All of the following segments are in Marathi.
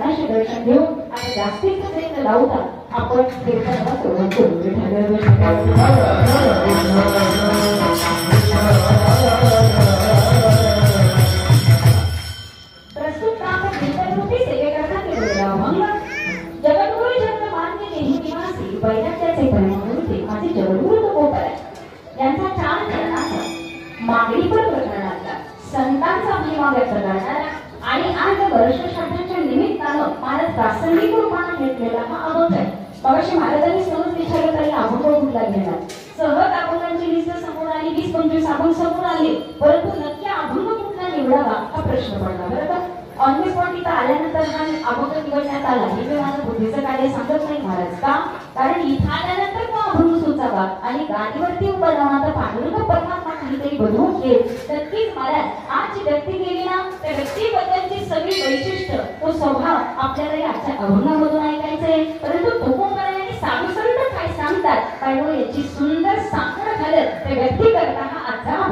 दर्शन घेऊ आणि जास्तीत जास्त लावता आपण कीर्तनाला सुरुवात करू. प्रस्तुत काम कीर्तनरूपी सेवेकरता केलेला अभंग जगद्गुरु जन्म मान्य नेहमी निवासी वैराग्याचे परिमूर्ती माझे जगद्गुरु तुकोबर यांचा 4 चरणाचा मागणी पण प्रकरणातला संतांचा महिमा व्यक्त करणारा आणि आज वर्षश्राद्धाच्या निमित्तानं महाराज प्रासंगिक रूपाने घेतलेला हा अभंग आहे. मगाशी महाराजांनी सहज विचारलं तरी अभंग कुठला घेणार. सहज अभंगांची लिस्ट समोर आली, 20-25 अभंग समोर आले, परंतु नक्की अभंग कुठला निवडावा हा प्रश्न पडला. बरं का ऑन द स्पॉट इथं आल्यानंतर हा अभंग निवडण्यात आला हे मी माझं बुद्धीचं कार्य सांगत नाही महाराज. का? कारण इथं आल्यानंतर तो अभंग सुचावा आणि गाडीवरती उभा राहून आता पांडुरंग परमात्मा काहीतरी बनवून घेईल. नक्कीच महाराज आज जी व्यक्ती गेली ना त्या व्यक्तीबद्दलची सगळी वैशिष्ट्य तो स्वभाव आपल्याला याच्या अभंगामधून ऐकायचंय. परंतु तुकोबरायांनी साधुसंत काय सांगतात पाहिजे याची सुंदर सांगड घालत त्या व्यक्ती करता हा आजचा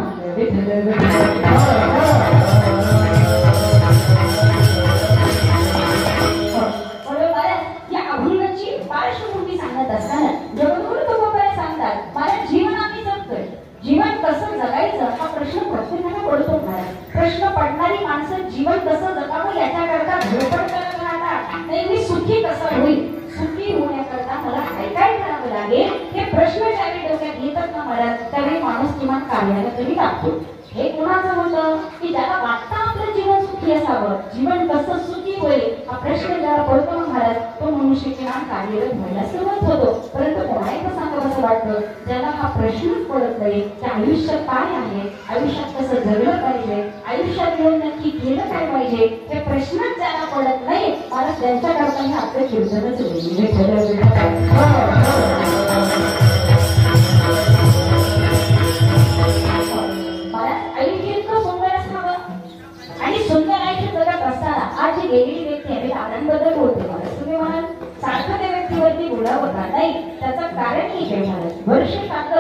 पार्श्वभूमी सांगत असताना जगद्गुरु तुकोबर सांगतात मला जीवन आम्ही जगतोय, जीवन कसं जगायचं हा प्रश्न प्रत्येकाला पडतो महाराज. प्रश्न पडणारी माणसं जीवन कसं जगावं याच्याकरता धडपड करत राहतात. नाही मी सुखी कसं होईल, सुखी होण्याकरता मला काय काय करावं लागेल हे प्रश्न ज्यावेळी डोक्यात येतात ना महाराज त्यावेळी माणूस किमान कार्याला तरी लागतो. हे कोणाचं होतं की ज्याला वाटतं आपलं जीवन सुखी असावं, जीवन कसं सुखी होईल हा प्रश्न ज्याला पडतो महाराज तो मनुष्य किमान कार्यरत व्हायला सुरुवात होतो. परंतु कोणाला सांगावं असं वाटतं ज्याला हा प्रश्नच पडत नाही की आयुष्य काय आहे, आयुष्यात कसं जगलं पाहिजे, आयुष्यात येऊन नक्की केलं काय पाहिजे हे प्रश्नच ज्याला पडत नाही मला त्यांच्याकरता हे आपलं कीर्तनच आणि सुंदर आयुष्य जगत असताना आज जी वेगळी व्यक्ती आहे आनंदबद्दल बोलते मला तुम्ही म्हणाल सारखं त्या व्यक्तीवरती बोलावं का? नाही, त्याचं कारण हे काय झालं वर्षश्राद्ध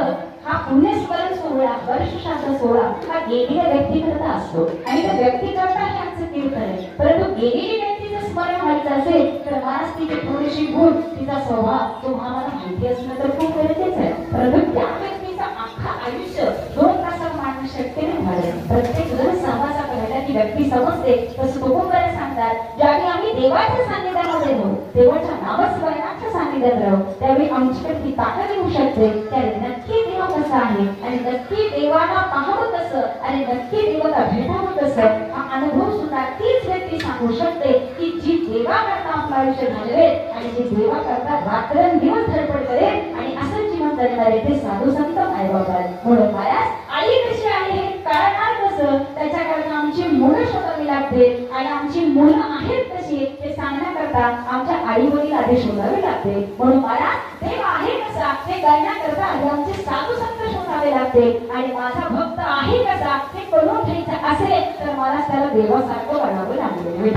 हा पुण्यस्मरण सोहळा वर्षश्राद्ध सोहळा हा गेलेल्या व्यक्तीकरता असतो आणि त्या व्यक्तीकरता हे आजचं कीर्तन आहे. परंतु गेलेली व्यक्तीचं स्मरण व्हायचं असेल तर मला तिची थोडीशी गुण तिचा स्वभाव तुम्हाला माहिती असणं तर खूप गरजेचं आहे. परंतु त्या व्यक्तीचं अख्खा आयुष्य 2 तासात मांडणं शक्य नाही झालं. प्रत्येक जण सहवासा करायला ती व्यक्ती समजते. तसं तुकोबर सांगतात ज्यावेळी आम्ही देवाच्या सान्निध्यामध्ये राहू, देवाच्या नामस्मरणाच्या सान्निध्यात राहू त्यावेळी आमच्याकडे ती ताकद येऊ शकते. त्यावेळी नक्की देव कसा आहे आणि नक्की देवाला पाहावं कसं आणि नक्की देवाला भेटावं कसं हा अनुभव सुद्धा तीच व्यक्ती सांगू शकते की जी देवाकरता आपलं आयुष्य घालवेल आणि जी देवाकरता रात्रंदिवस धडपड करेल आणि असं जीवन जगणारे ते साधू संत मायबाबा. म्हणून महाराज आई कशी आहे हे कळणार कसं त्याच्याकरता आमची मुलं शोधावी लागते आणि आमची मुलं आहेत कशी हे सांगण्याकरता आमच्या आई वडील आधी शोधावे लागते. म्हणून महाराज देव आहे कसा हे कळण्याकरता आमचे साधू संत शोधावे लागते आणि माझा भक्त आहे कसा हे कळून घ्यायचं असेल तर मला त्याला देवासारखं वाढावं लागेल.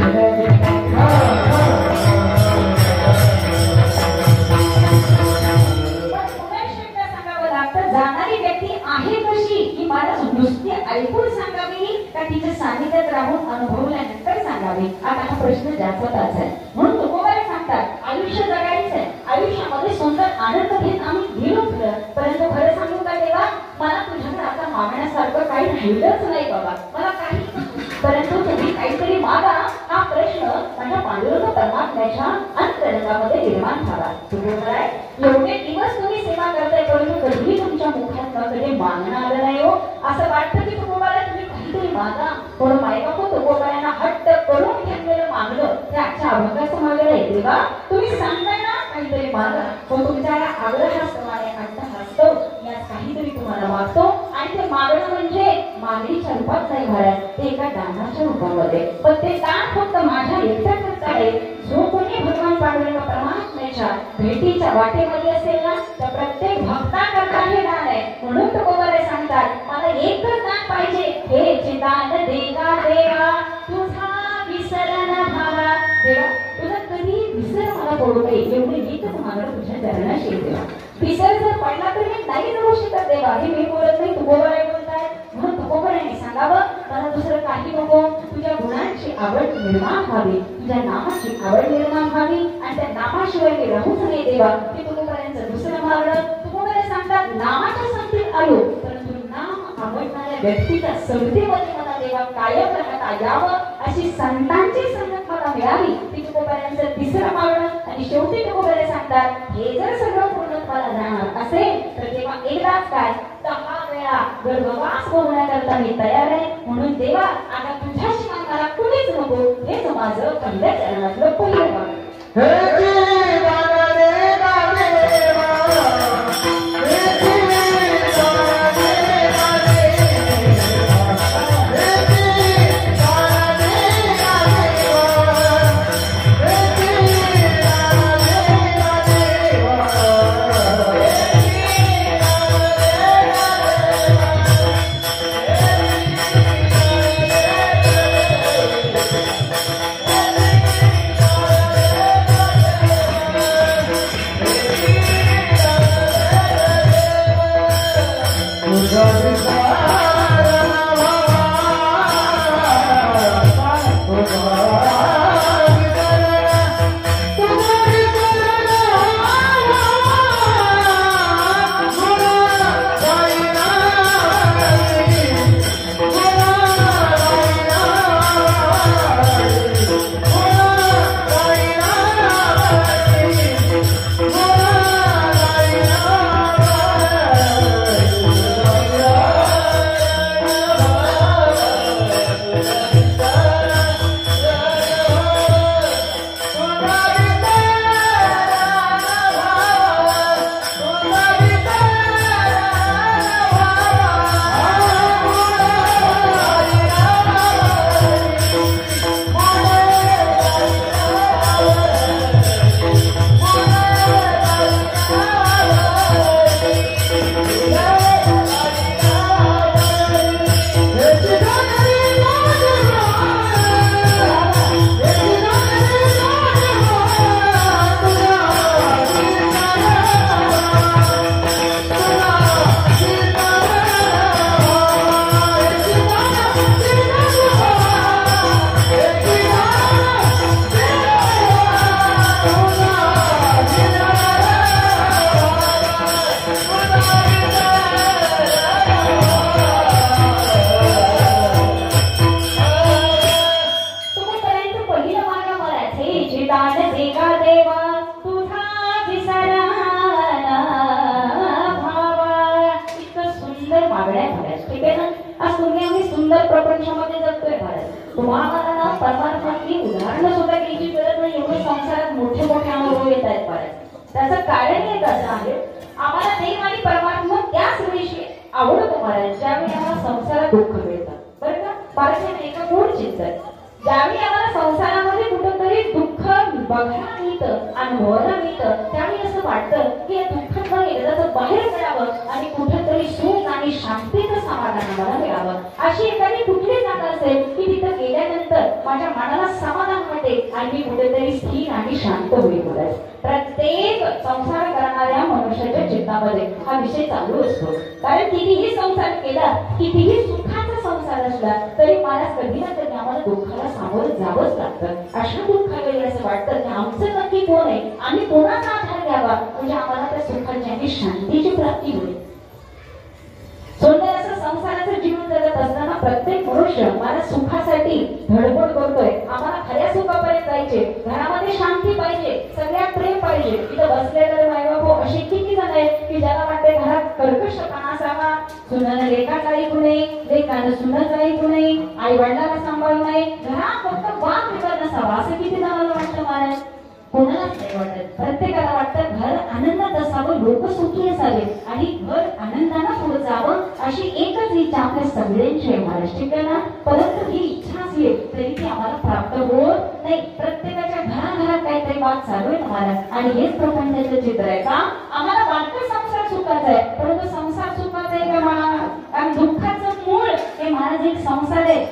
जाणारी व्यक्ती आहे कशी ही मला नुसती ऐकून सांगावी का तिच्या सानिध्यात राहून अनुभवल्यानंतर सांगावी आता हा प्रश्न जास्त तास आहे. म्हणून तुकोबर सांगतात आयुष्य जगायचंय, आयुष्यामध्ये सुंदर आनंद घेत आम्ही गेलो परंतु खरं सांगू का देवा मला तुझ्याकडे आता मागण्यासारखं काही राहिलंच नाही बाबा मला काही. परंतु तुम्ही काहीतरी मागा हा प्रश्न माझ्या पांडुरंग परमात्म्याच्या अंतरंगामध्ये निर्माण झाला. तुकोबर आहे एवढे दिवस तुम्ही सेवा करताय परंतु कधीही तुमच्या मुखात कधी मागणं आलं नाही हो. असं वाटतं की तुकोबर तुम्ही काहीतरी मागा. थोडं मायबाप तुकोबरांना हट्ट करून घेतलेलं मागलं ते आजच्या अभंगाचं मागणं आहे. देवा तुम्ही सांगताय ना काहीतरी मागा पण तुमच्या आग्रहाप्रमाणे अट्टहासतो यात काहीतरी तुम्हाला मागतो आणि ते मागणं म्हणजे मागणीच्या रूपात नाही महाराज ते एका दानाच्या रूपामध्ये. पण ते दान फक्त माझ्या एकट्याकरता आहे. जो कोणी भगवान पांडुरंग परमात्म्याच्या भेटीच्या वाटेमध्ये असेल ना तर प्रत्येक भक्ताकरता हे दान आहे. म्हणून तुकोबर सांगतात मला एकच दान पाहिजे हे जे दान देगा देवा तुझा विसर न भावा. देवा तुझा कधी विसर मला पडू नये एवढी एकच मागणं तुझ्या चरणाशी देवा. विसर जर पडला तर मी नाही जगू शकत देवा हे मी बोलत नाही तुकोबर बोलताय. म्हणून तुकोबर सांगावं मला दुसरं काही नको तुझ्या गुणांची आवड निर्माण व्हावी तुझ्या नामाची आवड निर्माण व्हावी आणि त्या नामाशिवाय मी राहूच नाही देवा. की तुकोबारांचं दुसरं मागणं तुकोबारे सांगतात नामाच्या संगतीत आलो परंतु नाम आवडणाऱ्या व्यक्तीच्या संगतीमध्ये मला देवा कायम राहता यावं अशी संतांची संगत मला मिळावी. ती तुकोबारांचं तिसरं मागणं आणि शेवटी तुकोबारे सांगतात हे जर सगळं पूर्ण मला जाणार असेल तर तेव्हा एकदाच काय 10 वेळा गर्भवास होण्याकरता मी तयार आहे. म्हणून देवा आता तुझ्याशिवाय मला कुणीच नको. हेच माझं पहिल्या चरणातलं पहिलं मागणं. त्याचं कारण एक असं आहे आम्हाला देव आणि परमात्मा त्याच विषयी आवडतो महाराज. ज्यावेळी आम्हाला संसारात दुःख मिळतं बरं का पारख्याने एका गोड चिंतन ज्यावेळी आम्हाला संसारामध्ये कुठंतरी दुःख बघायला मिळतं अनुभवायला मिळतं त्यावेळी असं वाटतं की या दुःखातून एकदाच बाहेर पडावं आणि कुठंतरी सुख आणि शांतीचं समाधान आम्हाला मिळावं. अशी एखादी कुठली जागा असेल की तिथं गेल्यानंतर माझ्या मनाला समाधान वाटेल आणि मी कुठेतरी स्थिर आणि शांत होईल. प्रत्येक संसार करणाऱ्या मनुष्याच्या चित्तामध्ये हा विषय चालू असतो. कारण कितीही संसार केला कितीही सुखाचा संसार असला तरी मला कधी ना कधी आम्हाला दुःखाला सामोरं जावंच लागतं. अशा दुःखावेळी असं वाटतं की आमचं नक्की कोण आहे आम्ही कोणाचा आधार घ्यावा म्हणजे आम्हाला त्या सुखाची आणि शांतीची प्राप्ती होईल. सुंदर असं संसाराचं जीवन जगत असताना प्रत्येक मनुष्य मला सुखासाठी धडपड करतोय. आम्हाला खऱ्या सुखापर्यंत जायचे घरामध्ये शांती पाहिजे सगळ्यात प्रेम पाहिजे. इथं बसलेले मायबापू असे किती जण आहेत की ज्याला वाटते घरात कर्कशपणा असावा सुनानं लेखाचा ऐकू नये लेखानं सुनाचं ऐकू नये आई वडिलांना सांभाळू नये घरात फक्त वाद विवाद नसावा असं किती जणांना वाटतं महाराज. कोणालाच नाही वाटत. प्रत्येकाला वाटतं घर आनंदात असावं लोक सुखी असावे आणि घर आनंदानं पुढे जावं अशी एकच इच्छा आपल्या सगळ्यांची आहे महाराज. ठीक आहे ना. परंतु ही इच्छा असली तरी ती आम्हाला प्राप्त होत नाही. प्रत्येकाच्या घराघरात काहीतरी वाद चालू आहे महाराज आणि हेच प्रपंचाचं चित्र आहे का आम्हाला वाटतं संसार सुखाचा आहे परंतु संसार सुखाचा आहे का मला कारण दुःखाचं मूळ हे महाराज एक संसार आहे.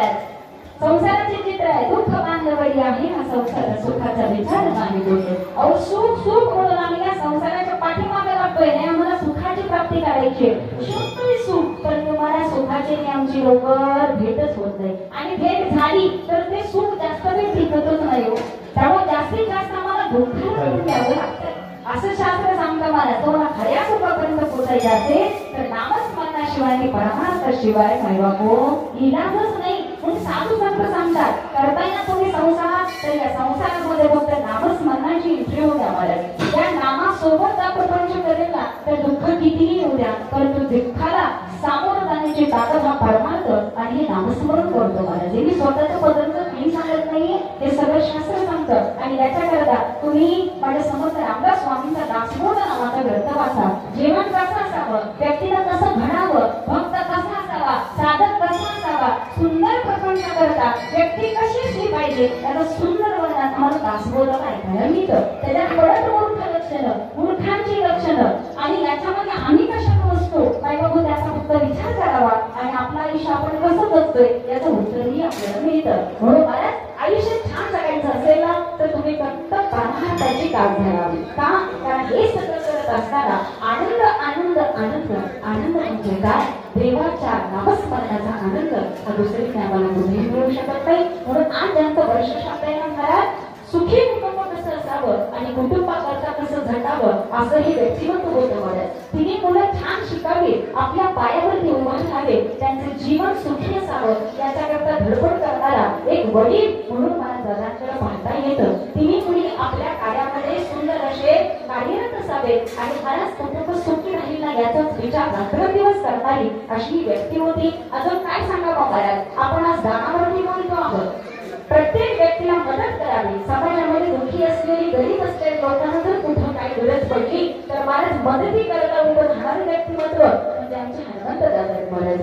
महाराज. संसाराचे चित्र आहे, दुःख बांधवडी आहे हा संसार, सुखाचा विचार नाही बोलतो. अहो सुख सुख म्हणून आम्ही या संसाराच्या पाठीमागे लागतोय. नाही आम्हाला सुखाची प्राप्ती करायची, शोधतोय सुख, पण तुम्हाला सुखाची आमची लवकर भेटच होत नाही. आणि भेट झाली तर ते सुख जास्त वेळ टिकतच नाही हो. त्यामुळे जास्तीत जास्त आम्हाला दुःखाला द्यावं लागतं. असं शास्त्र सांगतं मला, तुम्हाला खऱ्या सुखापर्यंत पोचायचे असेल तर नामस्मरणाशिवाय आणि परमार्थ शिवाय काय बाबो इलाजच नाही. म्हणून साधू संत सांगतात, करताय ना तुम्ही संसार, तर या संसारामध्ये फक्त नामस्मरणाची इच्छा होऊ द्या मला. त्या नामासोबत आपण प्रपंच करेल ना तर दुःख कितीही येऊ द्या, परंतु दुःखाला सामोरं जाण्याची ताकद हा परमार्थ आणि हे नामस्मरण करतो मला. जे मी स्वतःच्या पदार्थ काही सांगत नाहीये, हे सगळं शास्त्र सांगतं. आणि याच्याकरता तुम्ही माझ्या समर्थ रामदास स्वामींचा दासबोध नावाचा ग्रंथ वाचा. जीवन कसं असावं, व्यक्तीला कसं घडावं, भक्त कसा असावा, साधक कसा असावा, सुंदर प्रपंच करता व्यक्ती कशी असली पाहिजे त्याला सुंदर वर्णन आम्हाला दासबोध ऐकायला मिळतं. त्याच्यात पडत मूर्ख लक्षणं, मूर्खांची लक्षणं आणि याच्यामध्ये आम्ही कशात बसतो काय बाबू त्याचा फक्त विचार करावा आणि आपलं आयुष्य आपण कसं जगतोय याचं उत्तरही आपल्याला मिळतं. म्हणून मला आयुष्य छान जगायचं असेल ना तर तुम्ही फक्त परमार्थाची काळजी घ्यावी. का? कारण हे सगळं करत असताना आनंद आनंद आनंद आनंद म्हणजे काय? देवाच्या नामस्मरणाचा आनंद हा दुसरीकडे आम्हाला कुठेही मिळू शकत नाही. म्हणून आज ज्यांचं वर्ष शास्त्राच्या घरात सुखी कुटुंब कसं असावं आणि कुटुंबाकरता कसं झटावं असं हे व्यक्तिमत्व होतं मला. तिने मुलं छान शिकावे, आपल्या पायावरती उभं राहावे, त्यांचे जीवन सुखी असावं याच्याकरता धडपड करणारा एक वडील म्हणून मला जगाकडे पाहता येतं. तिने मुली आपल्या कार्यामध्ये सुंदर असे कार्यरत असावे आणि खरंच कुटुंब सुखी राहील ना याचाच विचार रात्रंदिवस करणारी अशी व्यक्ती होती. अजून काय सांगावं महाराज, आपण आज दानावरती बोलतो आहोत. प्रत्येक व्यक्तीला मदत करावी. समाजामध्ये दुःखी असलेली गरीब असलेल्या लोकांना जर कुठं काही गरज पडली तर महाराज मदती करायला उभं राहणारे व्यक्तिमत्व म्हणजे आमचे हनुमंत दादा महाराज.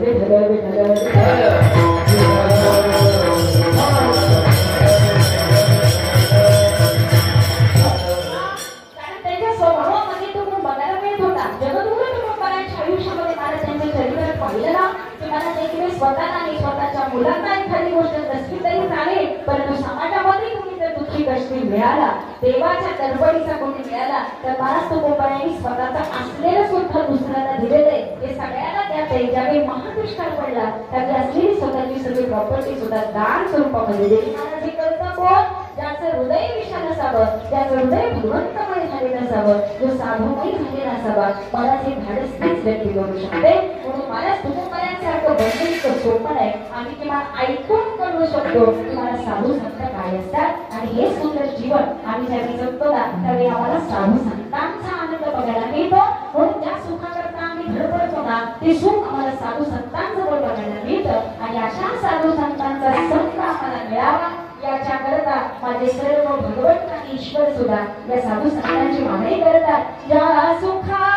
कारण त्यांच्या स्वभावामध्ये तो गुण बघायला मिळत होता. जगद्गुरु तुकोबारायांच्या आयुष्यामध्ये महाराज त्यांच्या चरित्रात पाहिलं ना की मला देखील स्वतःला आणि स्वतःच्या मुलांना एखादी गोष्ट नसली तरी चालेल, परंतु समाजामध्ये तुम्ही जर दुःखी कष्टी मिळाला, देवाच्या दरबडीचा कोणी मिळाला तर महाराज तुकोबारायांनी स्वतःचा असलेलं सुद्धा दुसऱ्याला दिलेलं आहे. हे सगळ्यांना त्यात ज्यावेळी महादुष्काळ पडला त्यावेळी असलेली स्वतःची सगळी प्रॉपर्टी सुद्धा दान स्वरूपामध्ये दिली. महाराज हे करता कोण? ज्याचं हृदय विशाल असावं, ज्याचं हृदय भगवंतमय झालेलं असावं, जो साधुमय झालेला असावा. महाराज हे धाडस तीच व्यक्ती करू शकते. म्हणून महाराज तुकोबारायांसारखं बंधनिक सोपं आहे. आम्ही किमान ऐकून करू शकतो की मला साधू संत काय असतात आणि हे सुंदर जीवन आम्ही ज्यावेळी जगतो ना त्यावेळी आम्हाला साधू संतांचा आनंद बघायला मिळतो. म्हणून ज्या सुखाकरता आम्ही धडपडतो ना ते सुख आम्हाला साधू संतांजवळ बघायला मिळतं आणि अशा साधू संतांचा संत आम्हाला मिळावा याच्याकरता माझे सर्व भगवंत आणि ईश्वर सुद्धा या साधू संतांची मागणी करतात. ज्या सुखा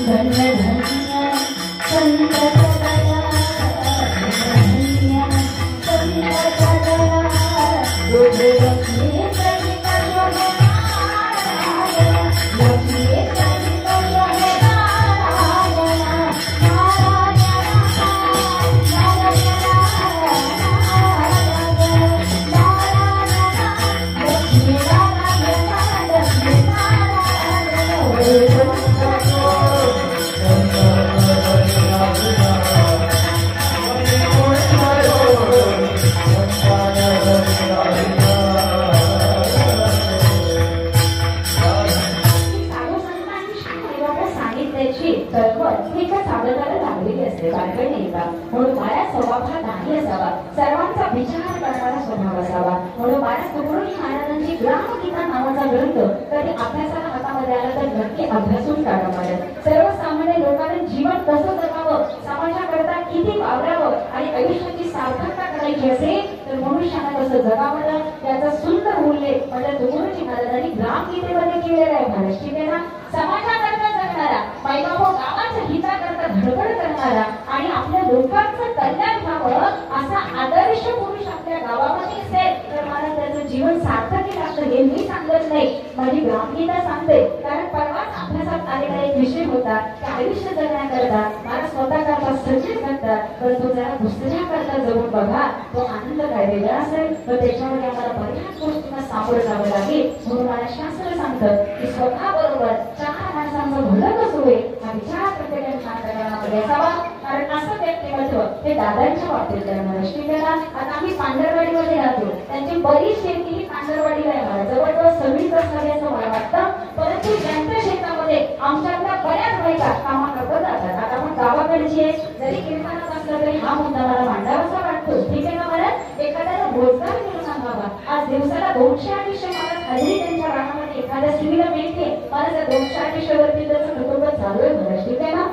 धन्य धन्य संत तत्वत ही एका साधकाला लागलेली असते, बालपण नाही का? म्हणून माझा स्वभाव हा नाही असावा, सर्वांचा विचार करणारा स्वभाव असावा. म्हणून महाराज तुकडोजी महाराजांची ग्रामगीता नावाचा ग्रंथ कधी अभ्यासाला हातामध्ये आला तर नक्की अभ्यासून काढा महाराज. सर्वसामान्य लोकांना जीवन कसं जगावं, समाजाकरता किती वावरावं आणि आयुष्याची सार्थकता करायची असेल तर मनुष्याला कसं जगावं त्याचा सुंदर उल्लेख म्हणजे तुकडोजी महाराजांनी ग्रामगीतेमध्ये केलेला आहे महाराज. ठीक आहे ना? समाजाकरता जगणारा, मायबाबा गावाच्या हिताकरता धडपड करणारा आणि आपल्या लोकांचं कल्याण व्हावं असा आदर्श पुरुष आपल्या गावामध्ये असेल तर मला त्याचं जीवन सार्थक लागतं. हे मी सांगत नाही, माझी ग्रामगीता सांगते. कारण परवाच अभ्यासात आलेला एक विषय होता की आयुष्य जगण्याकरता मला स्वतः करता सज्ज करतात, परंतु जरा दुसऱ्या करता जगून बघा, तो आनंद काय वेगळा असेल. तर त्याच्यामध्ये आम्हाला बऱ्याच गोष्टींना सामोरं जावं लागेल. म्हणून मला शास्त्र सांगतं की स्वतः बरोबर चार माणसांचं भलं कसं होईल हा विचार प्रत्येकाने शास्त्रज्ञानामध्ये असावा. कारण असं व्यक्तिमत्व हे दादांच्या बाबतीत करणार असते. आता आम्ही पांढरवाडीमध्ये राहतो, त्यांची बरीच शेती ही पांढरवाडीला आहे, जवळजवळ सगळीच असावी असं मला वाटतं. परंतु त्यांच्या शेतामध्ये आमच्यातल्या बऱ्याच बायका कामा करत जातात. आता आपण गावाकडची आहे, जरी कीर्तनात असलं तरी हा मुद्दा मला मांडावासा वाटतो. ठीक आहे ना? मला एखाद्याला रोजगार मिळून सांगावा. आज दिवसाला 200-250 मला हजेरी त्यांच्या रानामध्ये एखाद्या स्त्रीला मिळते, मला त्या 200-250 वरती त्याचं कुटुंब चालू आहे मला. ठीक आहे ना?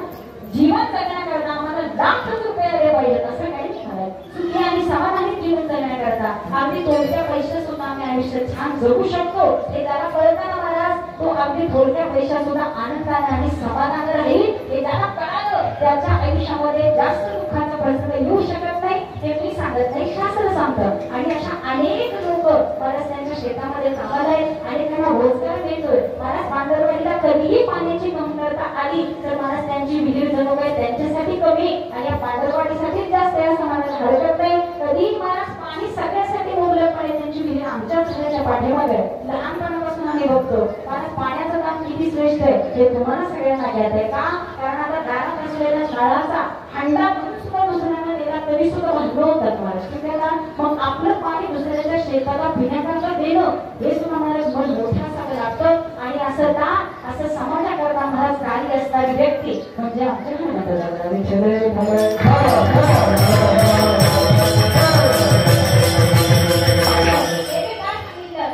जीवन जगण्याकरता आम्हाला लाख रुपये आले पाहिजेत असं काही नाही मला. सुखी आणि समाधानी जीवन जगण्याकरता अगदी थोडक्या पैशात सुद्धा आम्ही आयुष्य छान जगू शकतो. हे त्याला कळतं ना महाराज? तो अगदी थोडक्या पैशात सुद्धा आनंदाने आणि समाधान राहील हे त्याला कळालं. त्याच्या आयुष्यामध्ये जास्त दुःखाचा प्रसंग येऊ शकत नाही. हे मी सांगत नाही, शास्त्र सांगतं. आणि अशा अनेक लोक महाराज त्यांच्या शेतामध्ये कामाला आहेत आणि त्यांना रोजगार मिळतोय. महाराज पांढरवाडीला कधीही पाण्याची कमतरता आली तर महाराज त्यांची विहीर जणू काय त्यांच्यासाठी कमी आणि या पांढरवाडीसाठी जास्त आहे असं मला हरकत नाही. कधीही महाराज पाणी सगळ्यासाठी मुबलकपणे त्यांची विहीर आमच्याच घराच्या पाठीमागे लहानपणापासून आम्ही बघतो. महाराज पाण्याचं काम किती श्रेष्ठ आहे हे तुम्हाला सगळ्यांना ज्ञात आहे का? कारण आता दारात असलेल्या शाळाचा हंडा सुद्धा दुसऱ्यांना दिला तरी सुद्धा भांडण होतात महाराज. ठीक आहे ना? मग आपलं पाणी दुसऱ्याच्या शेताला पिण्याकरता देणं हे सुद्धा महाराज मन मोठं असावं लागतं. आणि असं का? असं समाजाकरता महाराज कार्य असणारी व्यक्ती म्हणजे आमच्या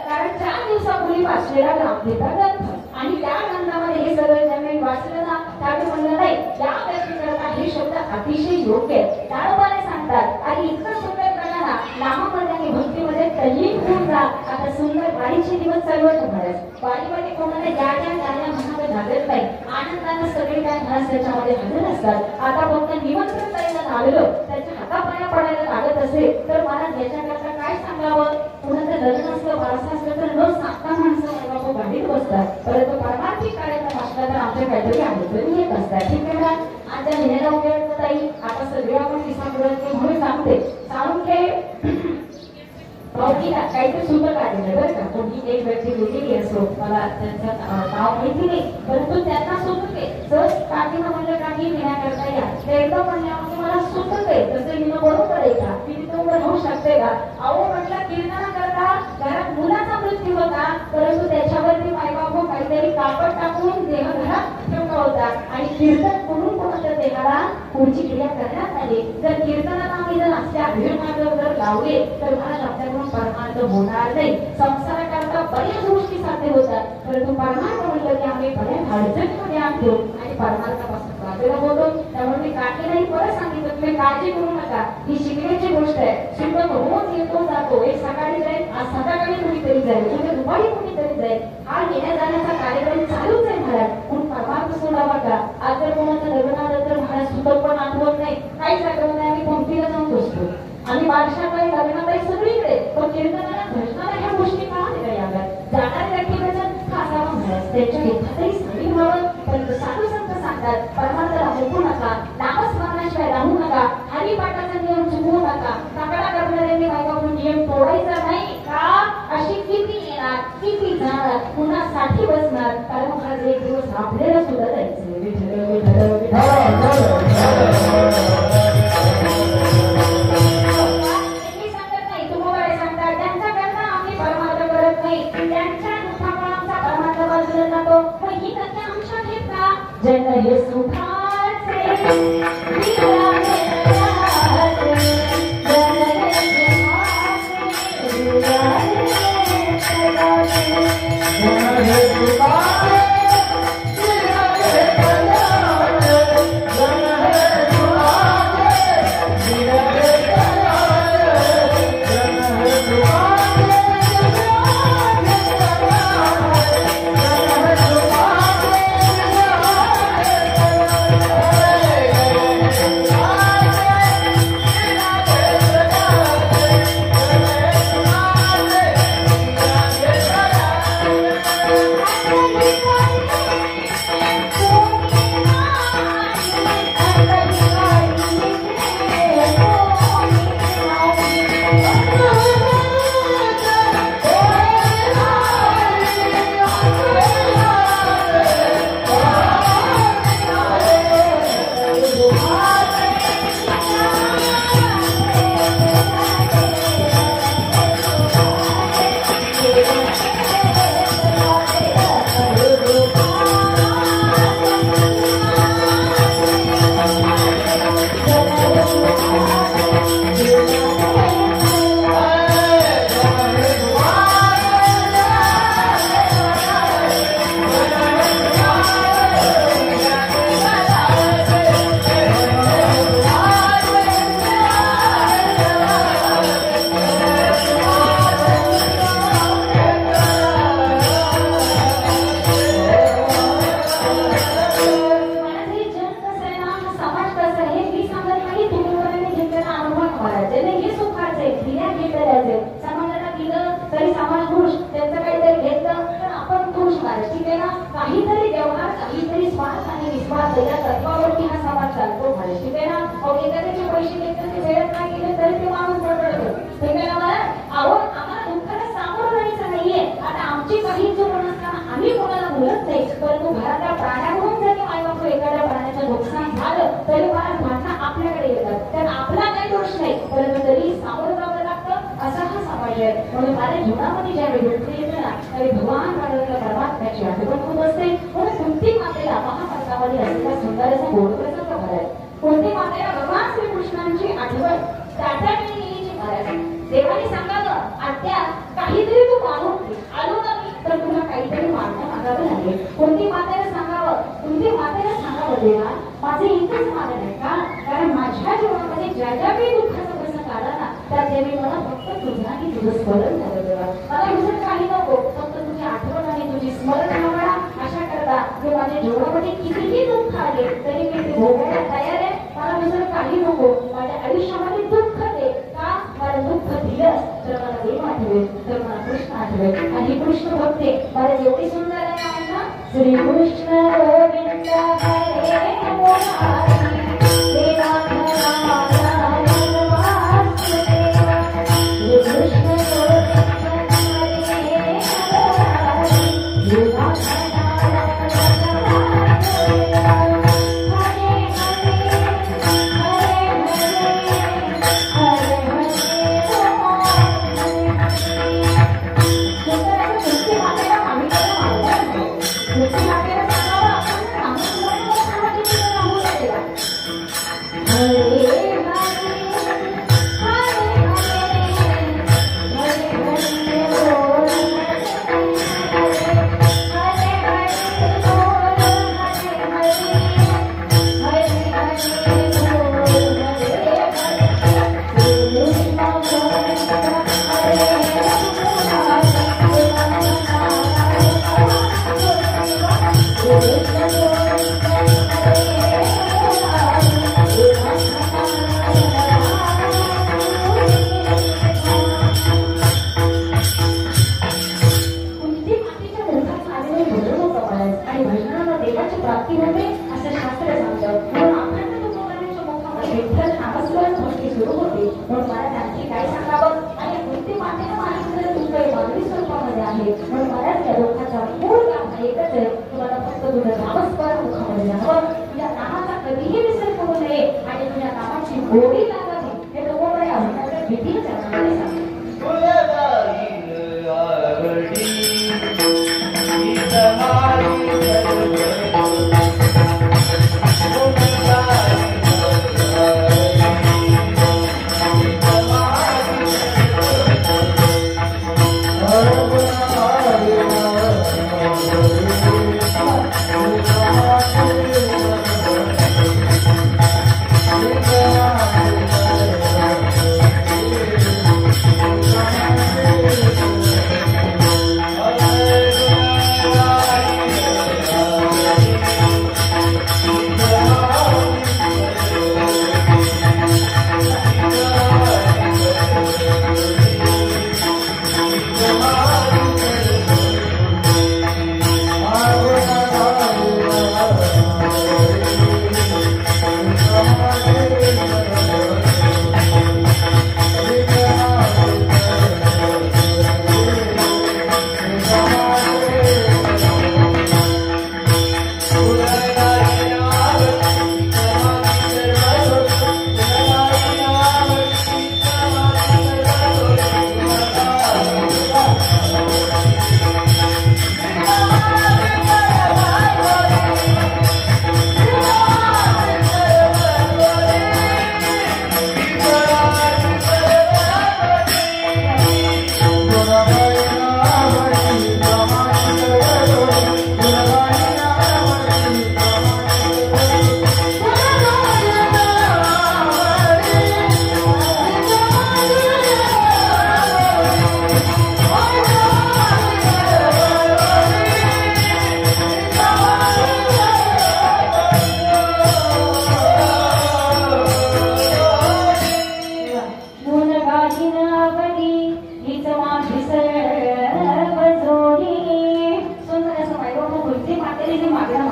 कारण 4 दिवसापूर्वी वाचलेला ग्रामगीता ग्रंथ आणि त्या ग्रंथामध्ये हे सगळं ज्यांनी वाचलं ना त्यावेळी म्हणलं नाही या व्यक्तीकरता हे शब्द अतिशय योग्य आहेत. त्याप्रमाणे सांगतात आणि इतकं सुंदर करणारा नाममध्ये भक्तीमध्ये तल्लीन होऊन जा. आता सुंदर वारीचे दिवस चालू आहेत महाराज. वारीमध्ये कोणाला ज्या मनामध्ये झालेलं नाही, आनंदानं सगळे काय महाराज त्याच्यामध्ये हजर असतात. आता फक्त निमंत्रण करायला लागलं, त्याच्या हातापाया पडायला लागत असेल तर महाराज याच्याकरता काय सांगावं? कुणाचं लग्न असलं, वारसा असलं तर न सांगता माणसं बाबा गाडीत बसतात. परंतु परमार्थिक कार्यक्रम असला तर आमच्या काहीतरी आठवणी येत असतात. ठीक आहे ना? आजच्या महिन्याला उपयोग ताई आता सगळे आपण किसान म्हणून सांगते सांगून घे भाऊकीला काहीतरी सुंदर काढलेलं बरं का. कोणी एक व्यक्ती गेलेली असो, मला त्यांचं नाव माहिती नाही, परंतु त्यांना सुचते जर काकीनं म्हणलं काही घेण्याकरता या ते एकदा म्हणल्यावर मला सुचते तसं लिहिणं बरोबर आहे का? मी तिथं उभं राहू शकते का? अहो म्हटलं कीर्तनाकरता घरात मुलाचा मृत्यू होता, परंतु त्याच्यावरती मायबाप काहीतरी कापड टाकून देह घरात ठेवला होता आणि कीर्तन करून कोणाच्या देहाला पुढची क्रिया करण्यात आली. जर कीर्तनाला आम्ही जर असल्या अभिमानात जर लावले तर मला आपल्याकडून परमार्थ होणार नाही. संसाराकरता बऱ्याच गोष्टी साध्य होतात, परंतु परमार्थ म्हणलं की आम्ही बऱ्याच अडचणीमध्ये आणतो आणि परमार्थापासून बाजूला होतो. त्यामुळे मी काकीलाही परत सांगितलं तुम्ही काळजी करू नका, ही शिकण्याची गोष्ट आहे. शिकत रोज येतो जातो, एक सकाळी जाईल, आज संध्याकाळी कुणीतरी जाईल, उद्या दुपारी कुणीतरी जाईल. हा येण्या जाण्याचा कार्यक्रम चालूच आहे महाराज. म्हणून परमार्थ सोडावा का? आज जर कोणाचं लग्न आलं तर महाराज सुद्धा पण आठवत नाही, काहीच आठवत नाही, आम्ही पंक्तीला जाऊन बसतो आणि बादशाहकडे लग्नाताई सगळीकडे पण कीर्तनाला भजनाला ह्या गोष्टी का नाही याव्यात? जाणारे व्यक्तीचा असावा महाराज त्यांच्या हितातही सामील व्हावं. पण साधू संत सांगतात परमार्थाला मुकू नका, नामस्मरणाशिवाय राहू नका, हरिपाठाचा नियम चुकवू नका. तक्रार करणाऱ्यांनी बायकाकडून नियम तोडायचा नाही का? अशी किती येणार, किती जाणार, पुन्हा साठी बसणार. कारण महाराज एक दिवस आपल्याला सुद्धा जायचं. जन हे सुखा Bye.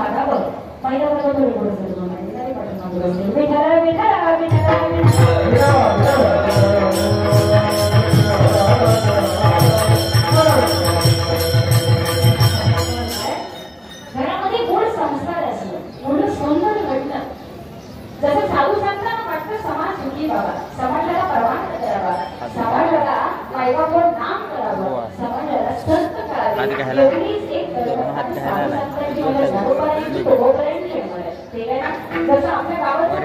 मागावं पहिला वर्ग थोडी पुढे सरतो नाही काय पाठवणार विठाला विठाला विठाला घरामध्ये गोड संस्कार असलं गोड सौंदर्य घडलं जसं साधू संतांना वाटतं समाज सुखी व्हावा समाजाला परवानगी करावा समाजाला मायबापवर नाम करावं समाजाला संत करावे एवढीच एक जसं आपल्या गावाचं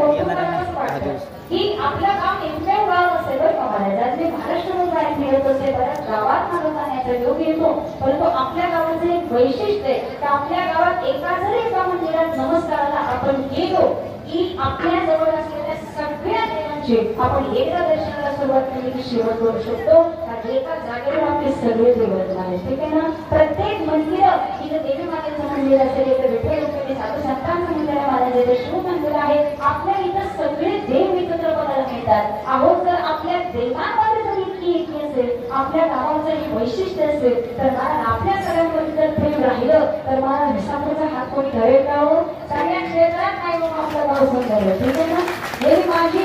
की आपलं गाव एकमेव गाव असेल बरं का महाराजांनी महाराष्ट्रामध्ये मिळत असेल बऱ्याच गावात माणूस जाण्याचा योग येतो परंतु आपल्या गावाचं एक वैशिष्ट्य आहे की आपल्या गावात एका जरी एका मंदिरात नमस्काराला आपण गेलो की आपल्या जवळ असलेल्या सगळ्या देवांची आपण एकदा दर्शनाला सुरुवात केली की शेवट करू शकतो कारण एका जागेवर आपले सगळे देव आहेत ठीक आहे ना प्रत्येक मंदिर इथे देवी मातेचं मंदिर असेल इथे विठ्ठल रुक्मिणी साधू संतांचं मंदिर आहे महाराजांचे शिव मंदिर आहे आपल्या इथं सगळे देव एकत्र बघायला मिळतात अहो जर आपल्या देवांमध्ये जर इतकी एकी असेल आपल्या गावाचं हे वैशिष्ट्य असेल तर महाराज आपल्या सगळ्यांमध्ये जर प्रेम राहिलं तर महाराज विसापूरचा हात कोणी धरेल का हो सगळ्या क्षेत्रात नाही मग आपलं गाव सुंदर ठीक आहे ना हे माझी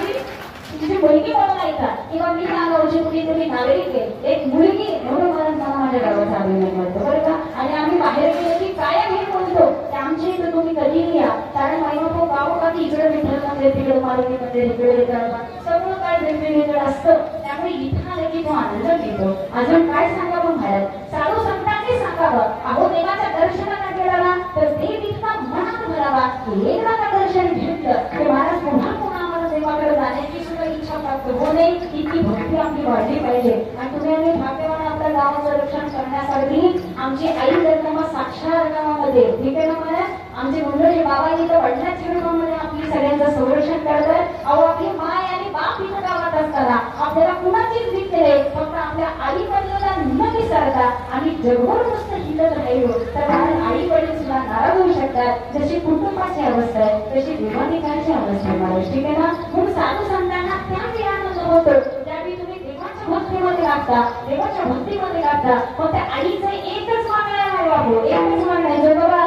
तुझी मुलगी म्हणून ऐका किंवा मी या गावची कुठेतरी नागरिक आहे एक मुलगी म्हणून मला माझ्या गावाचा अभिमान मिळतो बरं का आणि आम्ही बाहेर गेलो की कायम हे बोलतो की आमच्या इथं तुम्ही कधीही या कारण मायबापू गावोगावी इकडे विठ्ठल मंदिर तिकडे मारुती मंदिर इकडे सगळं काय वेगवेगळं असतं त्यामुळे इथं आलं की तो आनंद मिळतो अजून काय सांगावं महाराज साधू संतांनी सांगावं अहो देवाच्या दर्शनाला गेला ना तर देव इतका मनात भरावा की एकदा का दर्शन घेतलं ते महाराज पुन्हा पुन्हा आम्हाला देवाकडे जाण्याची सुद्धा इच्छा प्राप्त होऊ नये इतकी भक्ती आपली वाढली पाहिजे आणि तुम्ही आम्ही भाग्यवान आपल्या गावाचं रक्षण करण्यासाठी आमची आई जन्म साक्षात गावामध्ये ठीक आहे ना महाराज आमचे मंडळी बाबा इथं वडिलांच्या रूपामध्ये आपली सगळ्यांचं संरक्षण करतात अहो आपली माय आणि बाप इथं गावात असताना आपल्याला कुणाचीच भीती नाही फक्त आपल्या आई वडिलांना न विसरता आणि जगभर नुसतं हिंडत राहिलो तर आई वडील सुद्धा नाराज होऊ शकतात जशी कुटुंबाची अवस्था आहे तशी देवाधिकाराची अवस्था आहे महाराज ठीक आहे ना म्हणून साधू संतांना त्यावेळी आनंद होतो त्यावेळी तुम्ही देवाच्या भक्तीमध्ये लागता देवाच्या भक्तीमध्ये लागता मग त्या आईचं एकच मागणं आहे बाबू एकच मागणं आहे जो बाबा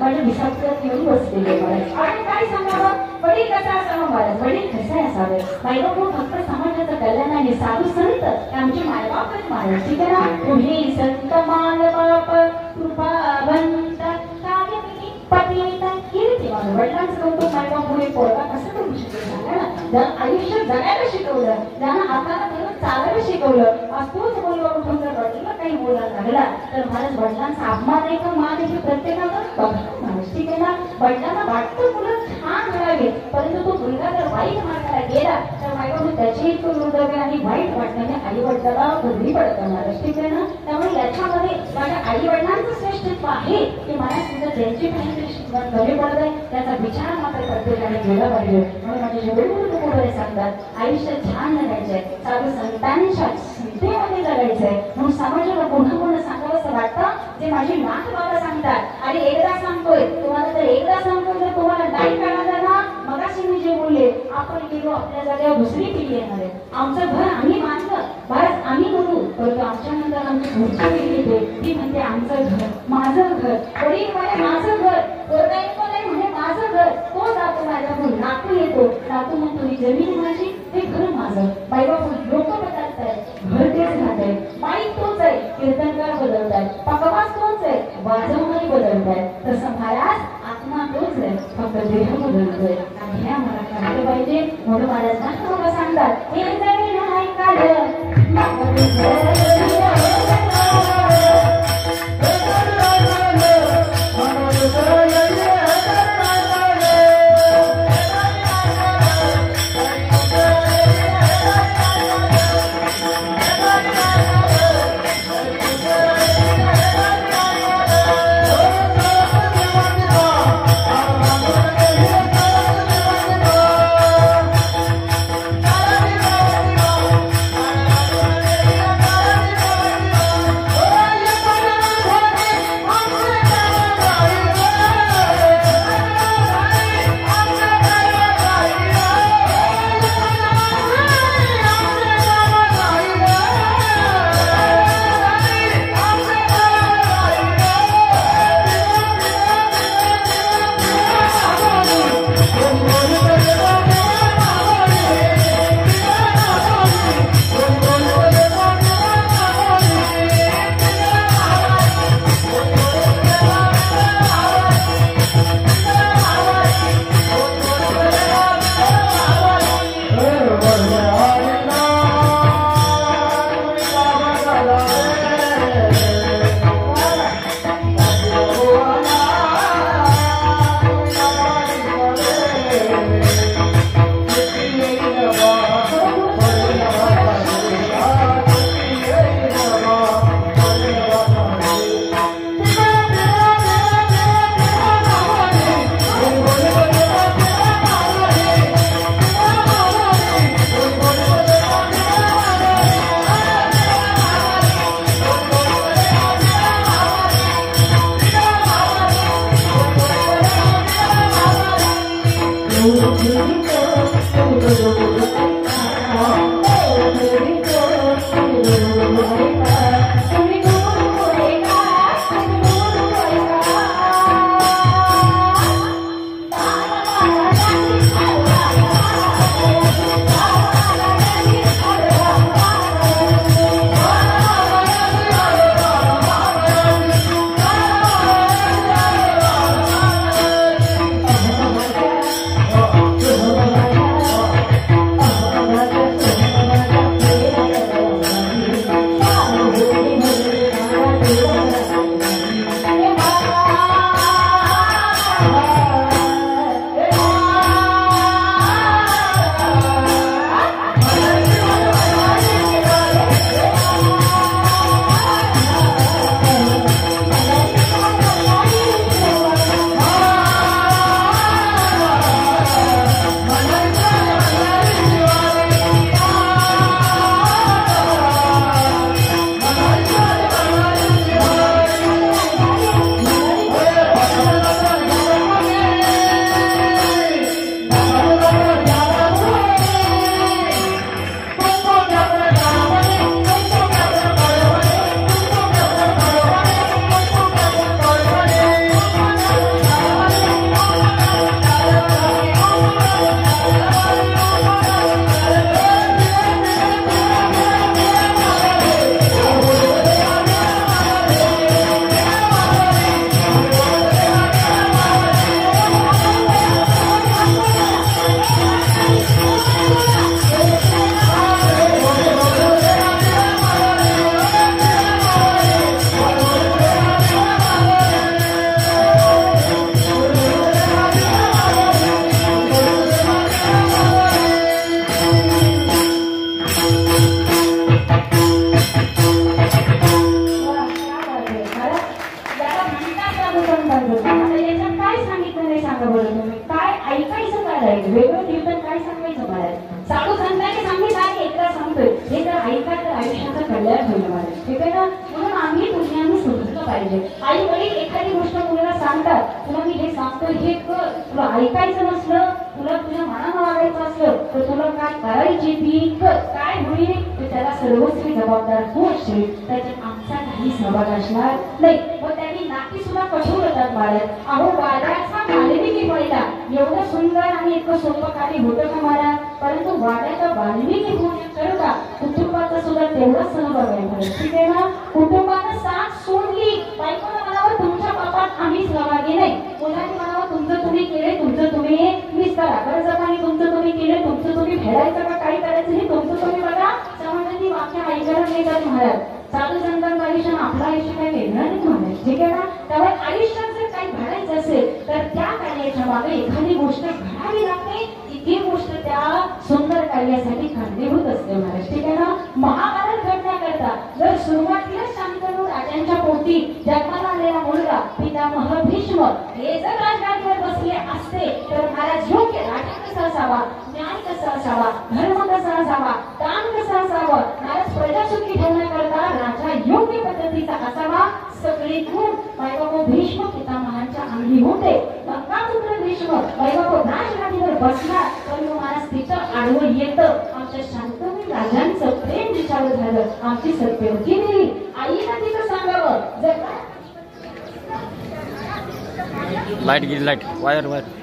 माझ्या विसापत येऊन बसलेले महाराज. आणि काय सांगावं, वडील कसा असावा महाराज, वडील कसे असावे. बायबापू फक्त समाजाचं कल्याण आणि साधू संत आमचे मायबापच महाराज. ठीक आहे ना. तुम्ही संत मानबाप कृपावंत काव्यमिनी पतिता कीर्तिमान. वडिलांचं कौतुक मायबापुढे पोरगा कसं करू शकेल सांगा ना. ज्यानं आयुष्य जगायला शिकवलं, ज्यानं हाताला धरून चालायला शिकवलं, आज तोच मुलगा उठून जर वडिलांना काही बोलायला लागला तर महाराज वडिलांचा अपमान आहे का मान आहे प्रत्येकाला बघा महाराज. ठीक आहे ना. वडिलांना वाटतं मुलं छान घडावे, परंतु तो मुलगा जर वाईट मार्गाला गेला तर मायबाबू त्याची इतकं दुर्दैव आणि वाईट वाटण्याने आई वडिलाला घरी पडतं महाराज. ठीक आहे ना. त्यामुळे याच्यामध्ये माझ्या आई वडिलांचं श्रेष्ठत्व आहे की मला सुद्धा ज्यांची काहीतरी शिकवण कमी पडत आहे त्याचा विचार मात्र प्रत्येकाने केला पाहिजे. म्हणून माझे जेवढे लोक वगैरे सांगतात आयुष्य छान जगायचंय, साधू संतांच्या संस्थेमध्ये जगायचंय. म्हणून समाजाला पुन्हा पुन्हा सांगावं असं वाटतं जे माझी नाथ बाबा सांगतात. आणि एकदा सांगतोय तुम्हाला, तर एकदा सांगतोय जर तुम्हाला नाही कळालं ना, मगाशी मी जे बोलले आपण गेलो आपल्या जागेवर दुसरी पिढी येणार आहे. आमचं घर आम्ही बांधलं भारत आम्ही म्हणू, परंतु आमच्या नंतर आमची पुढची पिढी येते ती म्हणते आमचं घर माझं घर. वडील म्हणे माझं घर, पोरगा येतो नाही म्हणे माझं घर. तो जातो माझ्याकडून, नातू येतो, नातू म्हणतो ही जमीन माझी ते घर माझं. बाईबापू लोक बदलत आहेत, घर तेच राहतंय, माईक तोच आहे, कीर्तनकार बदलत आहेत, पकवास तोच आहे, वाजवणारी बदलत आहे. तसं महाराज आत्मा तोच आहे, फक्त देह बदलतोय. आणि हे आम्हाला कळायला पाहिजे. म्हणून महाराज नाथ सांगतात हे जमीन आहे काढ सांगा बरं तुम्ही, काय ऐकायचं काय राहील, वेगळं कीर्तन काय सांगायचं महाराज. साधू संतांनी सांगितलं आहे, एकदा सांगतोय हे जर ऐका तर आयुष्याचं कल्याण होईल महाराज, ठीक आहे ना. म्हणून आम्ही पुण्याने सुधारलं पाहिजे. आई वडील एखादी गोष्ट मुलाला सांगतात, तुला मी हे सांगतोय हे कर, तुला ऐकायचं नसलं, तुला तुझ्या मनानं वागायचं असलं तर तुला काय करायची ती कर, काय होईल तर त्याला सर्वस्वी जबाबदार तू असशील, त्याच्यात आमचा काही सहभाग असणार नाही. व त्यांनी नाती सुद्धा कठोर होतात महाराज. अहो वाड्याचा वाल्मिकी पहिला, एवढं सुंदर आणि इतकं सोपं कार्य होतं का महाराज, परंतु वाड्याचा वाल्मिकी होण्याकरता कुटुंबाचा सुद्धा तेवढा सहभाग आहे महाराज, ठीक आहे ना. कुटुंबानं साथ सोडली, बायकोनं म्हणावं तुमच्या बापात आम्ही सहभागी नाही, मुलांनी म्हणावं तुमचं तुम्ही केले, तुमचं तुम्ही मीच करा, कर्जपाणी तुमचं तुम्ही केले, तुमचं तुम्ही फेडायचं का काय करायचं हे तुमचं तुम्ही बघा. समाजाची वाक्य ऐकायला मिळतात महाराज. साधू संतांचं आयुष्य आपलं आयुष्य काही वेगळं नाही महाराज, ठीक आहे ना. त्यामुळे आयुष्यात जर काही घडायचं असेल तर त्या कार्याच्या मागे एखादी गोष्ट घडावी लागते, ती गोष्ट त्या सुंदर कार्यासाठी कारणीभूत असते महाराज, ठीक आहे ना. महाभारत घडण्याकरता जर सुरुवातीला शांतनु राजांच्या पोटी जन्माला आलेला मुलगा पितामह भीष्म हे जर राजगाडीवर बसले असते तर महाराज योग्य राजा कसा असावा, न्याय कसा असावा, धर्म कसा असावा, दान कसं असावं, महाराज प्रजा सुखी ठेवण्याकरता राजा योग्य पद्धतीचा असावा, सगळे गुण वैभव भीष्म पितामहांच्या अंगी होते. गंगापुत्र भीष्म वैभव राजगाडीवर बसला तर महाराज तिचं आडवं येतं. आमच्या शांतनु राजांचं प्रेम तिच्यावर झालं, आमची सत्यवती देवी आईला तिचं सांगावं जर लाईट गेली, लाईट वायर वायर